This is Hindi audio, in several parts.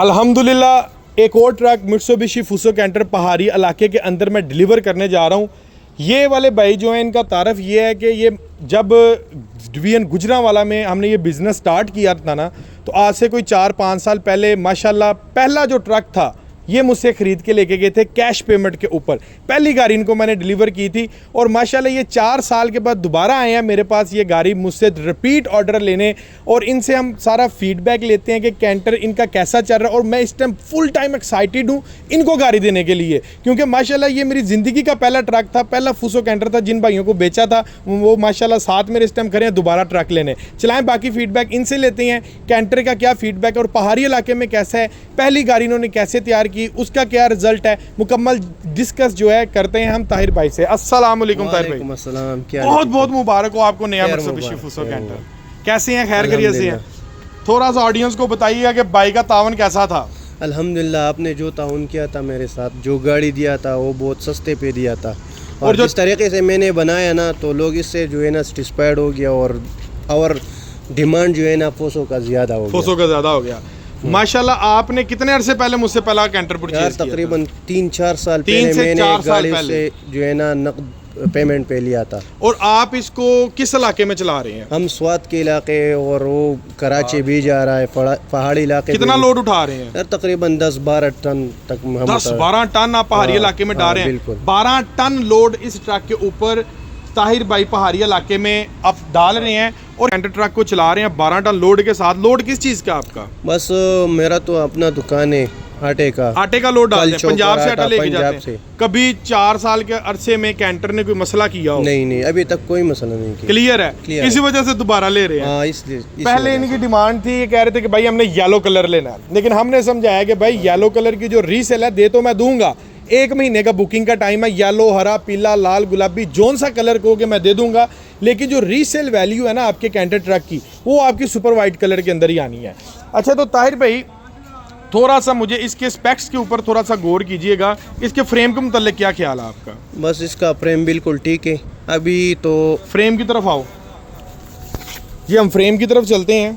अल्हम्दुलिल्लाह एक और ट्रक मित्सुबिशी फुसो कैंटर पहाड़ी इलाके के अंदर मैं डिलीवर करने जा रहा हूँ। ये वाले भाई जो हैं इनका तारफ़ ये है कि ये जब डिवीजन गुजरांवाला में हमने ये बिज़नेस स्टार्ट किया था ना, तो आज से कोई 4-5 साल पहले माशाल्लाह पहला जो ट्रक था ये मुझसे ख़रीद के लेके गए थे कैश पेमेंट के ऊपर। पहली गाड़ी इनको मैंने डिलीवर की थी और माशाल्लाह ये 4 साल के बाद दोबारा आए हैं मेरे पास ये गाड़ी मुझसे रिपीट ऑर्डर लेने, और इनसे हम सारा फीडबैक लेते हैं कि कैंटर इनका कैसा चल रहा है। और मैं इस टाइम फुल टाइम एक्साइटेड हूँ इनको गाड़ी देने के लिए, क्योंकि माशाल्लाह ये मेरी ज़िंदगी का पहला ट्रक था, पहला फुसो कैंटर था। जिन भाइयों को बेचा था वो माशाल्लाह साथ मेरे इस टाइम खड़े हैं दोबारा ट्रक लेने। चलाएँ बाकी फीडबैक इनसे लेते हैं, कैंटर का क्या फीडबैक है और पहाड़ी इलाके में कैसा है, पहली गाड़ी इन्होंने कैसे तैयार की, उसका क्या रिजल्ट है, मुकम्मल डिस्कस जो है करते हैं हम ताहिर भाई से। अस्सलाम वालेकुम ताहिर भाई। बहुत बहुत मुबारक हो आपको नया मित्सुबिशी फुसो कैंटर। कैसे हैं, खैर खैरियत से हैं? थोड़ा सा ऑडियंस को बताइएगा कि भाई का तावन कैसा था। अल्हम्दुलिल्लाह आपने जो ताउन किया था मेरे साथ, जो गाड़ी दिया था वो बहुत सस्ते पे दिया था, और जिस तरीके से मैंने बनाया ना तो लोग इससे जो है ना सेटिस्फाइड हो गया, और डिमांड जो है ना फुसो का ज़्यादा हो गया। माशाल्लाह आपने कितने अरसे पहले मुझसे पहला कैंटर परचेज किया? तकरीबन 3-4 साल पहले मैंने एक गाड़ी से जो है ना नकद पेमेंट पे लिया था। और आप इसको किस इलाके में चला रहे हैं? हम स्वात के इलाके और वो कराची भी जा रहा है, पहाड़ी इलाके। कितना लोड उठा रहे हैं? तकरीबन 10-12 टन तक। 10-12 टन आप पहाड़ी इलाके में डाल रहे हैं? 12 टन लोड इस ट्रक के ऊपर ताहिर भाई पहाड़ी इलाके में आप डाल रहे हैं और कैंटर ट्रक को चला रहे हैं 12 टन लोड के साथ। लोड किस चीज़ का आपका? बस मेरा तो अपना दुकान है आटे का लोड डालते हैं। पंजाब से आटा लेके जाते हैं। कभी 4 साल के अरसे में कैंटर ने कोई मसला किया हो? नहीं, अभी तक कोई मसला नहीं किया। क्लियर है, इसी वजह से दोबारा ले रहे हैं। इसलिए पहले इनकी डिमांड थी, ये कह रहे थे कि भाई हमने येलो कलर लेना है, लेकिन हमने समझाया कि भाई येलो कलर की जो रीसेल है दे तो मैं दूंगा, 1 महीने का बुकिंग का टाइम है, येलो, हरा, पीला, लाल, गुलाबी जोन सा कलर कहोगे मैं दे दूंगा, लेकिन जो रीसेल वैल्यू है ना आपके कैंटर ट्रक की वो आपकी सुपर वाइट कलर के अंदर ही आनी है। अच्छा, तो ताहिर भाई थोड़ा सा मुझे इसके स्पेक्स के ऊपर थोड़ा सा गौर कीजिएगा। इसके फ्रेम के मुताल्लिक क्या ख्याल है आपका? बस इसका फ्रेम बिल्कुल ठीक है। अभी तो फ्रेम की तरफ आओ जी, हम फ्रेम की तरफ चलते हैं।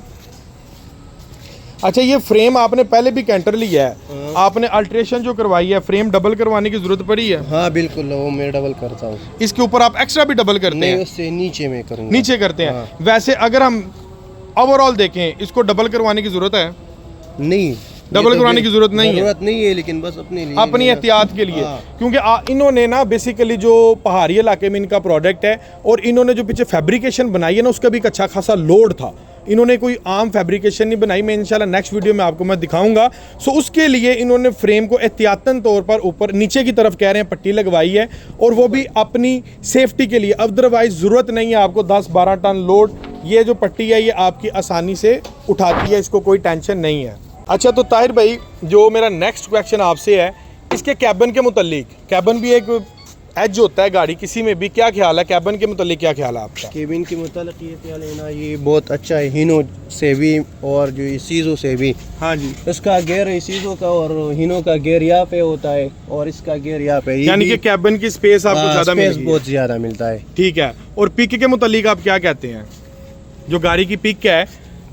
अच्छा, ये फ्रेम आपने पहले भी कैंटर लिया है, आपने अल्ट्रेशन जो करवाई है, फ्रेम डबल करवाने की जरूरत पड़ी है? हाँ बिल्कुल, वो मैं डबल करता हूँ। इसके ऊपर आप एक्स्ट्रा भी डबल करते हैं? उससे नीचे में करूँगा। नीचे करते हैं। वैसे अगर हम ओवरऑल देखें इसको डबल करवाने की जरूरत है? नहीं, डबल करवाने की जरूरत नहीं है, लेकिन बस अपनी एहतियात के लिए। क्योंकि इन्होंने ना बेसिकली जो पहाड़ी इलाके में इनका प्रोडक्ट है और इन्होंने जो पीछे फैब्रिकेशन बनाई है ना उसका भी एक अच्छा खासा लोड था। इन्होंने कोई आम फैब्रिकेशन नहीं बनाई, मैं इंशाल्लाह नेक्स्ट वीडियो में आपको मैं दिखाऊंगा। सो उसके लिए इन्होंने फ्रेम को एहतियातन तौर पर ऊपर नीचे की तरफ कह रहे हैं पट्टी लगवाई है, और वो भी अपनी सेफ्टी के लिए। अदरवाइज ज़रूरत नहीं है आपको 10-12 टन लोड, ये जो पट्टी है ये आपकी आसानी से उठाती है, इसको कोई टेंशन नहीं है। अच्छा, तो ताहिर भाई जो मेरा नेक्स्ट क्वेश्चन आपसे है इसके कैबिन के मुतालिक। कैबिन भी एक एज होता है गाड़ी किसी में भी, क्या ख्याल है कैबिन के मुतालिक? क्या ख्याल है आपका? कैबिन के मुतालिक ये ख्याल है ना, ये बहुत अच्छा है हीनो से भी और जो सीजो से भी। हाँ जी, इसका गेयर सीजो का और हीनो का गेयर यहाँ पे होता है और इसका गेयर यहाँ पे, यानी कि कैबिन की स्पेस आपको ज़्यादा मिलती है? बहुत ज़्यादा मिलता है। ठीक है। और पिक के मुतालिक आप क्या कहते हैं? जो गाड़ी की पिक है,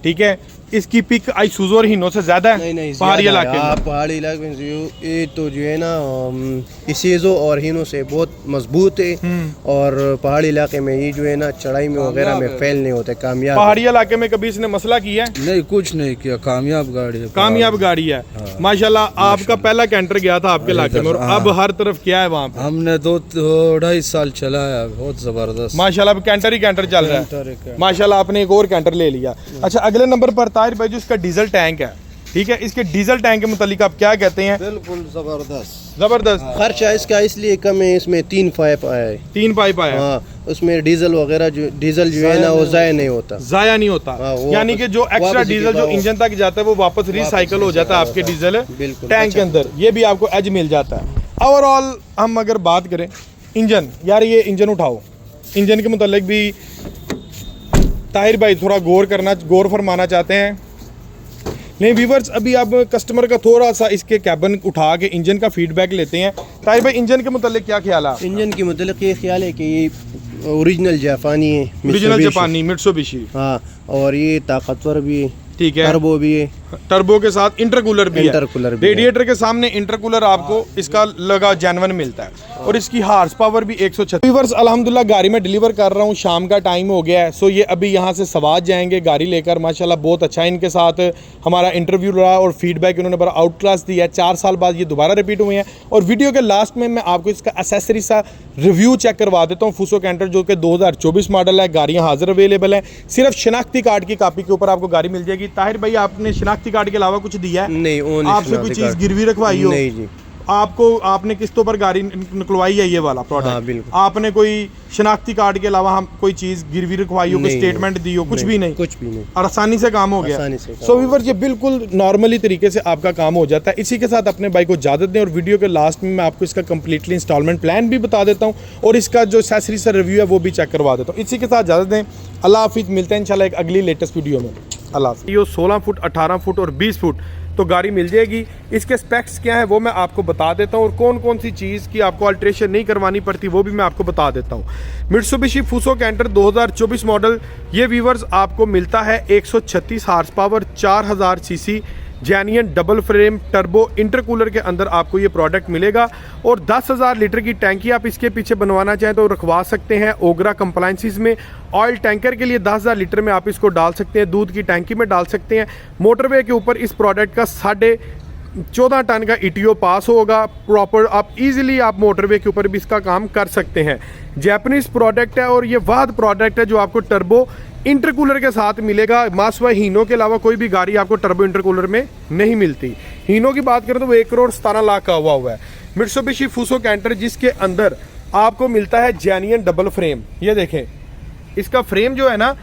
ठीक है, इसकी पिक आइसुज़ू और हीनो से ज्यादा है? नहीं, पहाड़ी इलाके में? पहाड़ी इलाके में ये तो जो है ना इसीजो और हीनो से बहुत मजबूत है, और पहाड़ी इलाके में ये जो है ना चढ़ाई में वगैरह में फेल नहीं होते, कामयाब। पहाड़ी इलाके में कभी इसने मसला किया है? नहीं, कुछ नहीं किया, कामयाब गाड़ी है। कामयाब गाड़ी है। माशाल्लाह आपका पहला कैंटर गया था आपके इलाके में और अब हर तरफ क्या है वहाँ पे? हमने 2-2.5 साल चलाया, बहुत जबरदस्त माशाल्लाह। अब कैंटर ही कैंटर चल रहा है माशाल्लाह। आपने एक और कैंटर ले लिया। अच्छा, अगले नंबर पर ताहिर भाई जो इसका डीजल टैंक है, ठीक है, इसके डीजल टैंक के मुतालिक आप क्या कहते हैं? बिल्कुल जबरदस्त। खर्चा इसका इसलिए कम है, इसमें 3 पाइप आया है। 3 पाइप आया? हाँ, उसमें डीजल वगैरह डीजल जो है ना वो जाया नहीं होता। यानी कि जो एक्स्ट्रा डीजल जो इंजन तक जाता है वो वापस रिसाइकल हो जाता है आपके डीजल टैंक के अंदर, ये भी आपको एज मिल जाता है। ओवरऑल हम अगर बात करें इंजन, यार ये इंजन उठाओ, इंजन के मुतालिक भी ताहिर भाई थोड़ा गौर फरमाना चाहते हैं। नहीं व्यूअर्स, अभी आप कस्टमर का थोड़ा सा इसके कैबिन उठा के इंजन का फीडबैक लेते हैं। ताहिर भाई इंजन के मुतालिक क्या ख्याल है? इंजन के मुतालिक ये ख्याल है कि ये ओरिजिनल जापानी है, ओरिजिनल जापानी मित्सुबिशी। हाँ, और ये ताकतवर भी है, ठीक है, टर्बो भी है, टर्बो के साथ इंटरकूलर भी है। इंटरकूलर भी है। रेडिएटर के सामने इंटरकूलर आपको इसका लगा जेन्युइन मिलता है और इसकी हार्स पावर भी 136। व्यूअर्स अल्हम्दुलिल्लाह गाड़ी में डिलीवर कर रहा हूँ, शाम का टाइम हो गया है। सो ये अभी यहाँ से सवाद जाएंगे गाड़ी लेकर। माशाल्लाह बहुत अच्छा इनके साथ हमारा इंटरव्यू रहा और फीडबैक इन्होंने बड़ा आउट क्लास दिया है। 4 साल बाद ये दोबारा रिपीट हुए हैं। और वीडियो के लास्ट में मैं आपको इसका एसेसरी सा रिव्यू चेक करवा देता हूँ। फूसो कैंटर जो कि 2024 मॉडल है, गाड़ियाँ हाजिर अवेलेबल हैं। सिर्फ शनाख्ती कार्ड की कॉपी के ऊपर आपको गाड़ी मिल जाएगी। ताहिर भाई आपने शनाख्ती कार्ड के अलावा कुछ दिया है? नहीं, ओनली आपसे कोई चीज़ गिरवी रखवाई हो? नहीं जी। आपने किस्तों पर गाड़ी निकलवाई है ये वाला प्रोडक्ट? हाँ, बिल्कुल। आपने कोई शनाख्ती कार्ड के अलावा हम कोई चीज़ गिरवी रखवाई हो, कोई स्टेटमेंट दी हो? कुछ भी नहीं, कुछ भी नहीं। और आसानी से काम हो गया। सो व्यूअर्स ये बिल्कुल नॉर्मली तरीके से आपका काम हो जाता है। इसी के साथ अपने भाई को इजाज़त दें और वीडियो के लास्ट में मैं आपको इसका कंप्लीटली इंस्टॉलमेंट प्लान भी बता देता हूँ और इसका जो एक्सेसरी सा रिव्यू है वो भी चेक करवा देता हूँ। इसी के साथ इजाज़त दें। अल्लाह हाफिज़। मिलते हैं इंशाल्लाह एक अगली लेटेस्ट वीडियो में। अल्लाह हाफिज़। ये 16 फुट, 18 फुट और 20 फुट तो गाड़ी मिल जाएगी। इसके स्पेक्स क्या है वो मैं आपको बता देता हूँ और कौन कौन सी चीज़ की आपको अल्ट्रेशन नहीं करवानी पड़ती वो भी मैं आपको बता देता हूँ। मित्सुबिशी फूसो कैंटर 2024 मॉडल ये व्यूअर्स आपको मिलता है 136 horsepower, 4000 CC, genuine double frame turbo intercooler के अंदर आपको ये प्रोडक्ट मिलेगा। और 10,000 लीटर की टैंकी आप इसके पीछे बनवाना चाहें तो रखवा सकते हैं। ओगरा कंप्लायंसेस में ऑयल टैंकर के लिए 10,000 लीटर में आप इसको डाल सकते हैं, दूध की टैंकी में डाल सकते हैं। मोटरवे के ऊपर इस प्रोडक्ट का 14.5 टन का ETO पास होगा प्रॉपर। आप इजीली आप मोटरवे के ऊपर भी इसका काम कर सकते हैं। जैपनीज प्रोडक्ट है और ये वाहद प्रोडक्ट है जो आपको टर्बो इंटरकूलर के साथ मिलेगा। मासवा हीनो के अलावा कोई भी गाड़ी आपको टर्बो इंटरकूलर में नहीं मिलती। हीनो की बात करें तो वो 1,17,00,000 का हुआ है। मित्सुबिशी फूसो कैंटर जिसके अंदर आपको मिलता है जेन्युइन डबल फ्रेम। ये देखें इसका फ्रेम जो है ना,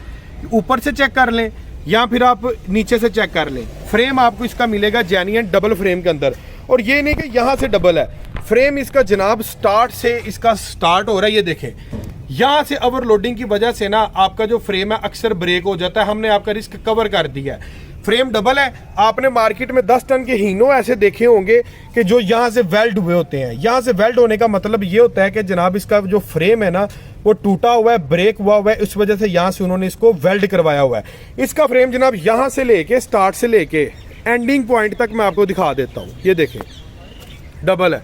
ऊपर से चेक कर लें या फिर आप नीचे से चेक कर लें, फ्रेम आपको इसका मिलेगा जेन्युइन डबल फ्रेम के अंदर। और ये नहीं कि यहाँ से डबल है फ्रेम, इसका जनाब स्टार्ट से इसका स्टार्ट हो रहा है। ये देखें यहाँ से ओवरलोडिंग की वजह से ना आपका जो फ्रेम है अक्सर ब्रेक हो जाता है। हमने आपका रिस्क कवर कर दिया है। फ्रेम डबल है। आपने मार्केट में 10 टन के हीनो ऐसे देखे होंगे कि जो यहाँ से वेल्ड हुए होते हैं। यहाँ से वेल्ड होने का मतलब ये होता है कि जनाब इसका जो फ्रेम है ना वो टूटा हुआ है, ब्रेक हुआ हुआ है, इस वजह से यहाँ से उन्होंने इसको वेल्ड करवाया हुआ है। इसका फ्रेम जनाब यहाँ से लेके स्टार्ट से लेके एंडिंग पॉइंट तक मैं आपको दिखा देता हूँ। ये देखें डबल है,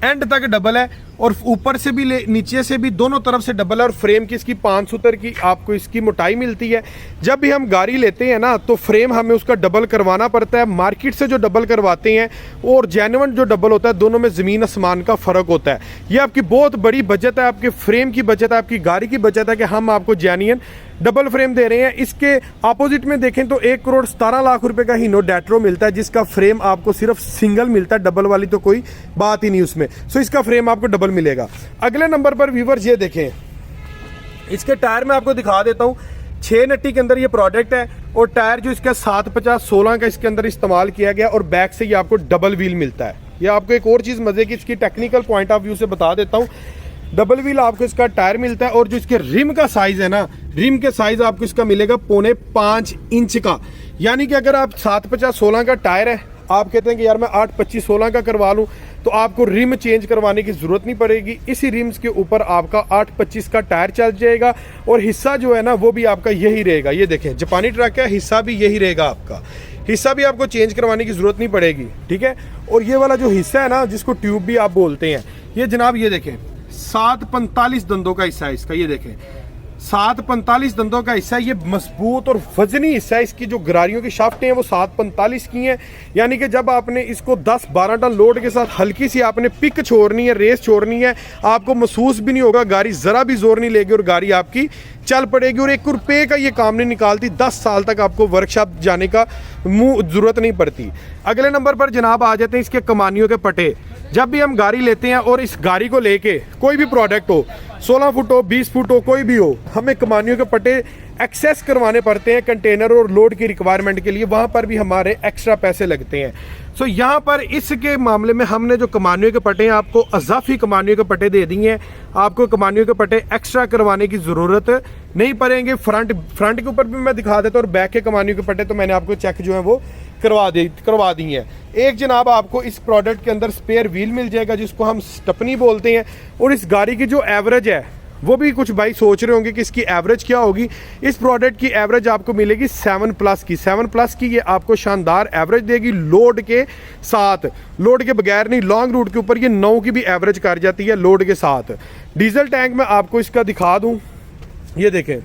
एंड तक डबल है और ऊपर से भी नीचे से भी दोनों तरफ से डबल है। और फ्रेम की इसकी 5 सूतर की आपको इसकी मोटाई मिलती है। जब भी हम गाड़ी लेते हैं ना तो फ्रेम हमें उसका डबल करवाना पड़ता है। मार्केट से जो डबल करवाते हैं और जेन्युइन जो डबल होता है दोनों में ज़मीन आसमान का फ़र्क होता है। ये आपकी बहुत बड़ी बचत है, आपके फ्रेम की बचत है, आपकी गाड़ी की बचत है कि हम आपको जेन्युइन डबल फ्रेम दे रहे हैं। इसके अपोजिट में देखें तो 1,17,00,000 रुपए का हीनो डेट्रो मिलता है जिसका फ्रेम आपको सिर्फ सिंगल मिलता है, डबल वाली तो कोई बात ही नहीं उसमें। सो इसका फ्रेम आपको डबल मिलेगा। अगले नंबर पर व्यूअर्स ये देखें इसके टायर में आपको दिखा देता हूँ। 6 नट्टी के अंदर ये प्रोडक्ट है और टायर जो इसका 750-16 का इसके अंदर इस्तेमाल किया गया और बैक से ये आपको डबल व्हील मिलता है। ये आपको एक और चीज़ मजे की इसकी टेक्निकल पॉइंट ऑफ व्यू से बता देता हूँ। डबल व्हील आपको इसका टायर मिलता है और जो इसके रिम का साइज है ना, रिम के साइज आपको इसका मिलेगा 4.5 इंच का। यानी कि अगर आप 750-16 का टायर है, आप कहते हैं कि यार मैं 825-16 का करवा लूँ तो आपको रिम चेंज करवाने की ज़रूरत नहीं पड़ेगी। इसी रिम्स के ऊपर आपका 825 का टायर चल जाएगा और हिस्सा जो है ना वो भी आपका यही रहेगा। ये देखें जापानी ट्रक है, हिस्सा भी यही रहेगा आपका, हिस्सा भी आपको चेंज करवाने की ज़रूरत नहीं पड़ेगी। ठीक है। और ये वाला जो हिस्सा है ना जिसको ट्यूब भी आप बोलते हैं, ये जनाब ये देखें 745 दंदों का हिस्सा है इसका। ये देखें 745 दंदों का हिस्सा है। ये मजबूत और वजनी हिस्सा है। इसकी जो गरारियों की शाफ्टें हैं वो 745 की हैं। यानी कि जब आपने इसको 10-12 टन लोड के साथ हल्की सी आपने पिक छोड़नी है, रेस छोड़नी है, आपको महसूस भी नहीं होगा, गाड़ी ज़रा भी जोर नहीं लेगी और गाड़ी आपकी चल पड़ेगी। और 1 रुपये का ये काम नहीं निकालती। 10 साल तक आपको वर्कशॉप जाने का ज़रूरत नहीं पड़ती। अगले नंबर पर जनाब आ जाते हैं इसके कमानियों के पटे। जब भी हम गाड़ी लेते हैं और इस गाड़ी को लेके कोई भी प्रोडक्ट हो, 16 फुट हो, 20 फुट हो, कोई भी हो, हमें कमानियों के पट्टे एक्सेस करवाने पड़ते हैं कंटेनर और लोड की रिक्वायरमेंट के लिए। वहाँ पर भी हमारे एक्स्ट्रा पैसे लगते हैं। सो यहाँ पर इसके मामले में हमने जो कमानियों के पट्टे हैं आपको अजाफी कमानियों के पट्टे दे दिए हैं। आपको कमानियों के पट्टे एक्स्ट्रा करवाने की ज़रूरत नहीं पड़ेंगे। फ्रंट के ऊपर भी मैं दिखा देता हूँ और बैक के कमानियों के पट्टे तो मैंने आपको चेक जो है वो करवा दी हैं। एक जनाब आपको इस प्रोडक्ट के अंदर स्पेयर व्हील मिल जाएगा जिसको हम स्टपनी बोलते हैं। और इस गाड़ी की जो एवरेज है वो भी कुछ भाई सोच रहे होंगे कि इसकी एवरेज क्या होगी। इस प्रोडक्ट की एवरेज आपको मिलेगी 7+ की, 7+ की ये आपको शानदार एवरेज देगी लोड के साथ, लोड के बगैर नहीं, लॉन्ग रूट के ऊपर ये 9 की भी एवरेज कर जाती है लोड के साथ। डीजल टैंक में आपको इसका दिखा दूँ, ये देखें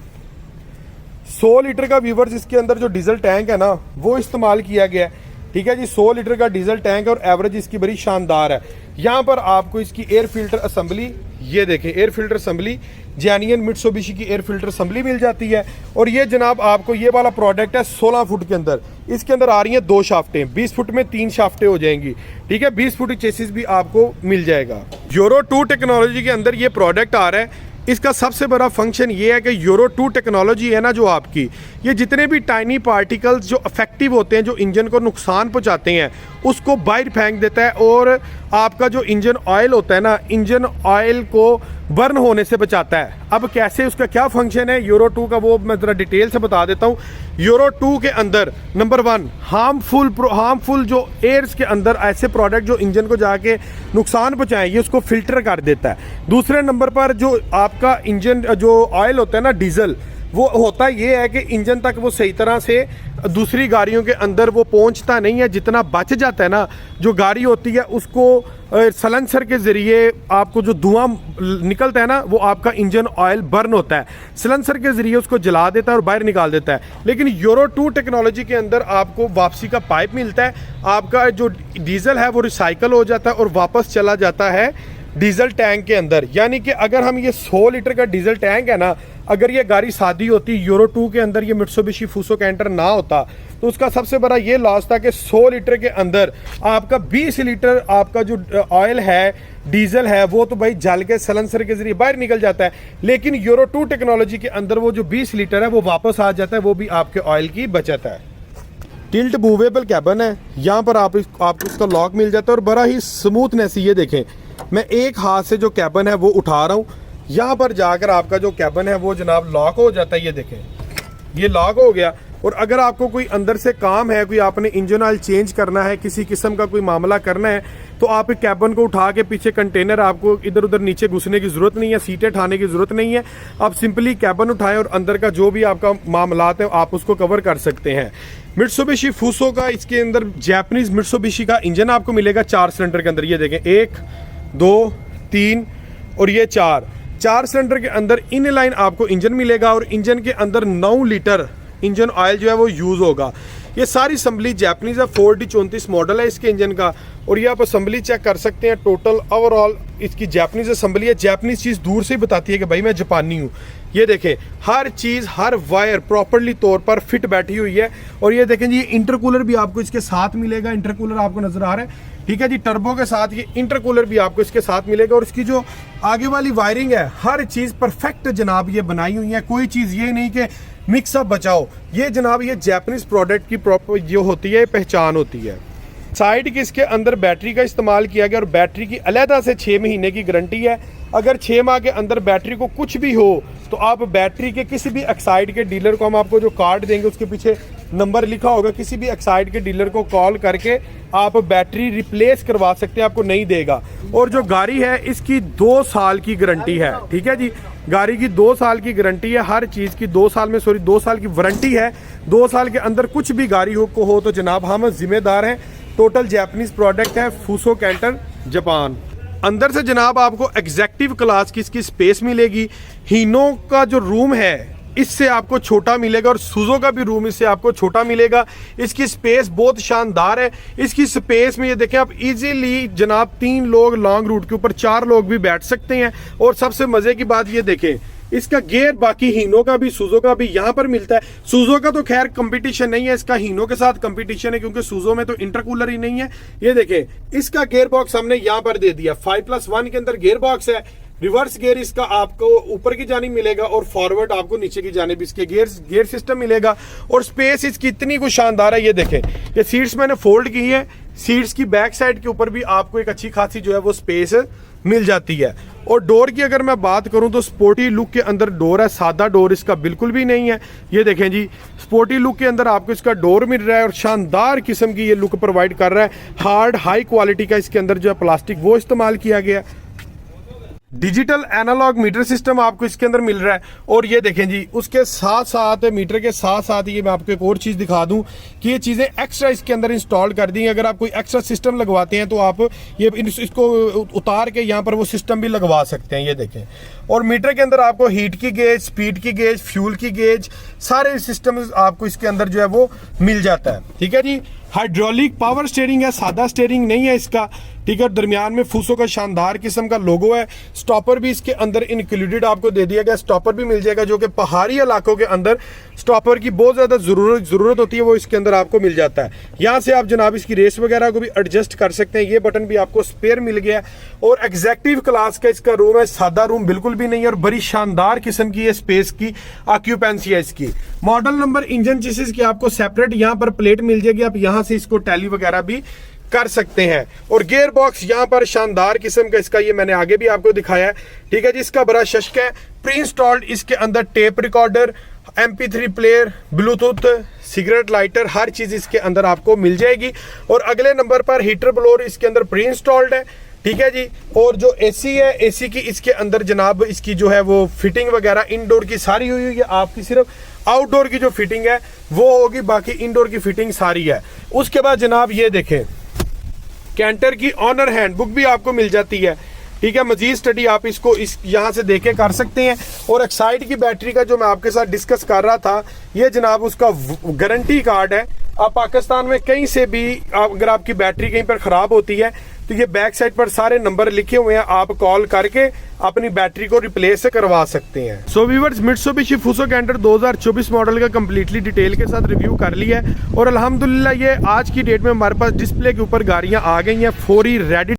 100 लीटर का व्यूवर्स इसके अंदर जो डीजल टैंक है ना वो इस्तेमाल किया गया है, ठीक है जी। 100 लीटर का डीजल टैंक है और एवरेज इसकी बड़ी शानदार है। यहाँ पर आपको इसकी एयर फिल्टर असेंबली, ये देखें air filter assembly genuine Mitsubishi की एयर फिल्टर असेंबली मिल जाती है। और ये जनाब आपको ये वाला प्रोडक्ट है 16 फुट के अंदर, इसके अंदर आ रही हैं 2 शाफ्टें, 20 फुट में 3 शाफ्टें हो जाएंगी, ठीक है। 20 फुट चेसिस भी आपको मिल जाएगा। यूरो 2 टेक्नोलॉजी के अंदर ये प्रोडक्ट आ रहा है। इसका सबसे बड़ा फंक्शन ये है कि यूरो 2 टेक्नोलॉजी है ना जो आपकी, ये जितने भी टाइनी पार्टिकल्स जो अफेक्टिव होते हैं, जो इंजन को नुकसान पहुंचाते हैं, उसको बाहर फेंक देता है और आपका जो इंजन ऑयल होता है ना, इंजन ऑयल को बर्न होने से बचाता है। अब कैसे, उसका क्या फंक्शन है यूरो 2 का, वो मैं ज़रा डिटेल से बता देता हूँ। यूरो 2 के अंदर नंबर 1 हार्मफुल जो एयर्स के अंदर ऐसे प्रोडक्ट जो इंजन को जाके नुकसान पहुँचाएं, ये उसको फिल्टर कर देता है। दूसरे नंबर पर जो आपका इंजन जो ऑयल होता है ना डीजल, वो होता ये है कि इंजन तक वो सही तरह से दूसरी गाड़ियों के अंदर वो पहुंचता नहीं है। जितना बच जाता है ना, जो गाड़ी होती है उसको सलेंसर के ज़रिए आपको जो धुआं निकलता है ना, वो आपका इंजन ऑयल बर्न होता है, सलेंसर के ज़रिए उसको जला देता है और बाहर निकाल देता है। लेकिन यूरो 2 टेक्नोलॉजी के अंदर आपको वापसी का पाइप मिलता है, आपका जो डीजल है वो रिसाइकल हो जाता है और वापस चला जाता है डीजल टैंक के अंदर। यानी कि अगर हम ये 100 लीटर का डीजल टैंक है ना, अगर ये गाड़ी सादी होती, यूरो 2 के अंदर ये मित्सुबिशी फुसो कैंटर ना होता, तो उसका सबसे बड़ा ये लॉस था कि 100 लीटर के अंदर आपका 20 लीटर आपका जो ऑयल है, डीजल है, वो तो भाई जल के सलेंसर के जरिए बाहर निकल जाता है। लेकिन यूरो 2 टेक्नोलॉजी के अंदर वो जो 20 लीटर है वो वापस आ जाता है, वो भी आपके ऑयल की बचत है। टिल्ट मूवेबल कैबिन है, यहाँ पर आपको इसका लॉक मिल जाता है और बड़ा ही स्मूथनेस, ये देखें मैं एक हाथ से जो कैबिन है वो उठा रहा हूँ, यहाँ पर जाकर आपका जो कैबिन है वो जनाब लॉक हो जाता है। ये देखें ये लॉक हो गया। और अगर आपको कोई अंदर से काम है, कोई आपने इंजन ऑयल चेंज करना है, किसी किस्म का कोई मामला करना है, तो आप कैबिन को उठा के पीछे कंटेनर, आपको इधर उधर नीचे घुसने की ज़रूरत नहीं है, सीटें ठाने की ज़रूरत नहीं है। आप सिंपली कैबिन उठाएं और अंदर का जो भी आपका मामलात है आप उसको कवर कर सकते हैं। मित्सुबिशी फुसो का इसके अंदर जैपनीज़ मित्सुबिशी का इंजन आपको मिलेगा 4 सिलेंडर के अंदर। ये देखें 1 2 3 और ये 4 सिलेंडर के अंदर इन लाइन आपको इंजन मिलेगा और इंजन के अंदर 9 लीटर इंजन ऑयल जो है वो यूज़ होगा। ये सारी असम्बली जैपनीज़ है, 4D34 मॉडल है इसके इंजन का। और ये आप असम्बली चेक कर सकते हैं, टोटल ओवरऑल इसकी जैपनीज़ असम्बली है। जैपनीज़ चीज़ दूर से ही बताती है कि भाई मैं जापानी हूँ। ये देखें हर चीज़, हर वायर प्रॉपरली तौर पर फिट बैठी हुई है। और ये देखें जी इंटरकूलर भी आपको इसके साथ मिलेगा, इंटरकूलर आपको नज़र आ रहा है, ठीक है जी। टर्बो के साथ ये इंटरकूलर भी आपको इसके साथ मिलेगा। और इसकी जो आगे वाली वायरिंग है, हर चीज़ परफेक्ट जनाब ये बनाई हुई है। कोई चीज़ ये नहीं कि मिक्सअप बचाओ, ये जनाब ये जैपनीज़ प्रोडक्ट की प्रॉपर जो होती है पहचान होती है। साइड की इसके अंदर बैटरी का इस्तेमाल किया गया और बैटरी की अलहदा से 6 महीने की गारंटी है। अगर 6 माह के अंदर बैटरी को कुछ भी हो तो आप बैटरी के किसी भी एक्साइड के डीलर को, हम आपको जो कार्ड देंगे उसके पीछे नंबर लिखा होगा, किसी भी एक्साइड के डीलर को कॉल करके आप बैटरी रिप्लेस करवा सकते हैं, आपको नहीं देगा। और जो गाड़ी है इसकी 2 साल की गारंटी है, ठीक है जी। गाड़ी की 2 साल की गारंटी है, हर चीज़ की 2 साल की वारंटी है। 2 साल के अंदर कुछ भी गाड़ी हो तो जनाब हम जिम्मेदार हैं। टोटल जैपनीज़ प्रोडक्ट है, फुसो कैंटर जापान। अंदर से जनाब आपको एग्जेक्टिव क्लास की इसकी स्पेस मिलेगी। हीनो का जो रूम है इससे आपको छोटा मिलेगा और सुजो का भी रूम इससे आपको छोटा मिलेगा। इसकी स्पेस बहुत शानदार है। इसकी स्पेस में ये देखें आप इजीली जनाब 3 लोग लॉन्ग रूट के ऊपर 4 लोग भी बैठ सकते हैं। और सबसे मज़े की बात ये देखें इसका गियर बाकी हीनो का भी सुजो का भी यहाँ पर मिलता है। सुजो का तो खैर कंपटीशन नहीं है, इसका हीनो के साथ कंपटीशन है क्योंकि सुजो में तो इंटरकूलर ही नहीं है। ये देखें इसका गियर बॉक्स हमने यहाँ पर दे दिया, 5+1 के अंदर गियर बॉक्स है। रिवर्स गियर इसका आपको ऊपर की जानिब मिलेगा और फॉरवर्ड आपको नीचे की जानिब इसके गियर सिस्टम मिलेगा। और स्पेस इसकी इतनी कुछ शानदार है। ये देखें ये सीट्स मैंने फोल्ड की है, सीट्स की बैक साइड के ऊपर भी आपको एक अच्छी खासी जो है वो स्पेस मिल जाती है। और डोर की अगर मैं बात करूं तो स्पोर्टी लुक के अंदर डोर है, सादा डोर इसका बिल्कुल भी नहीं है। ये देखें जी स्पोर्टी लुक के अंदर आपको इसका डोर मिल रहा है और शानदार किस्म की ये लुक प्रोवाइड कर रहा है। हार्ड हाई क्वालिटी का इसके अंदर जो है प्लास्टिक वो इस्तेमाल किया गया। डिजिटल एनालॉग मीटर सिस्टम आपको इसके अंदर मिल रहा है। और ये देखें जी, उसके साथ साथ मीटर के साथ साथ ये मैं आपको एक और चीज़ दिखा दूं कि ये चीज़ें एक्स्ट्रा इसके अंदर इंस्टॉल कर दी हैं। अगर आप कोई एक्स्ट्रा सिस्टम लगवाते हैं तो आप ये इसको उतार के यहाँ पर वो सिस्टम भी लगवा सकते हैं। ये देखें, और मीटर के अंदर आपको हीट की गेज, स्पीड की गेज, फ्यूल की गेज, सारे सिस्टम आपको इसके अंदर जो है वो मिल जाता है। ठीक है जी। हाइड्रोलिक पावर स्टीयरिंग है, सादा स्टीयरिंग नहीं है इसका। ठीक है, दरमियान में फूसो का शानदार किस्म का लोगो है। स्टॉपर भी इसके अंदर इंक्लूडेड आपको दे दिया गया, स्टॉपर भी मिल जाएगा, जो कि पहाड़ी इलाकों के अंदर स्टॉपर की बहुत ज़्यादा ज़रूरत होती है, वो इसके अंदर आपको मिल जाता है। यहाँ से आप जनाब इसकी रेस वगैरह को भी एडजस्ट कर सकते हैं। ये बटन भी आपको स्पेयर मिल गया। और एग्जैक्टिव क्लास का इसका रूम है, सादा रूम बिल्कुल भी नहीं है, और बड़ी शानदार किस्म की ये स्पेस की ऑक्यूपेंसी है इसकी। मॉडल नंबर, इंजन चेसिस की आपको सेपरेट यहाँ पर प्लेट मिल जाएगी, आप यहाँ से इसको टैली वगैरह भी कर सकते हैं। और गियर बॉक्स यहाँ पर शानदार किस्म का इसका, ये मैंने आगे भी आपको दिखाया है। ठीक है जी, इसका बड़ा शश्क है। प्री इंस्टॉल्ड इसके अंदर tape recorder, MP3 player, Bluetooth, cigarette lighter, हर चीज़ इसके अंदर आपको मिल जाएगी। और अगले नंबर पर हीटर ब्लोअर इसके अंदर प्री इंस्टॉल्ड है। ठीक है जी। और जो AC है, AC की इसके अंदर जनाब इसकी जो है वो फिटिंग वगैरह इंडोर की सारी हुई है। आपकी सिर्फ आउटडोर की जो फिटिंग है वो होगी, बाकी इंडोर की फिटिंग सारी है। उसके बाद जनाब ये देखें, कैंटर की ऑनर हैंडबुक भी आपको मिल जाती है। ठीक है, मजीद स्टडी आप इसको यहाँ से देखे कर सकते हैं। और एक्साइड की बैटरी का जो मैं आपके साथ डिस्कस कर रहा था, ये जनाब उसका गारंटी कार्ड है। आप पाकिस्तान में कहीं से भी अगर आपकी बैटरी कहीं पर ख़राब होती है तो ये बैक साइड पर सारे नंबर लिखे हुए हैं, आप कॉल करके अपनी बैटरी को रिप्लेस करवा सकते हैं। So viewers, Mitsubishi Fuso Canter 2024 model का कंप्लीटली डिटेल के साथ रिव्यू कर लिया है। और अल्हम्दुलिल्लाह ये आज की डेट में हमारे पास डिस्प्ले के ऊपर गाड़ियाँ आ गई हैं, फौरी रेडी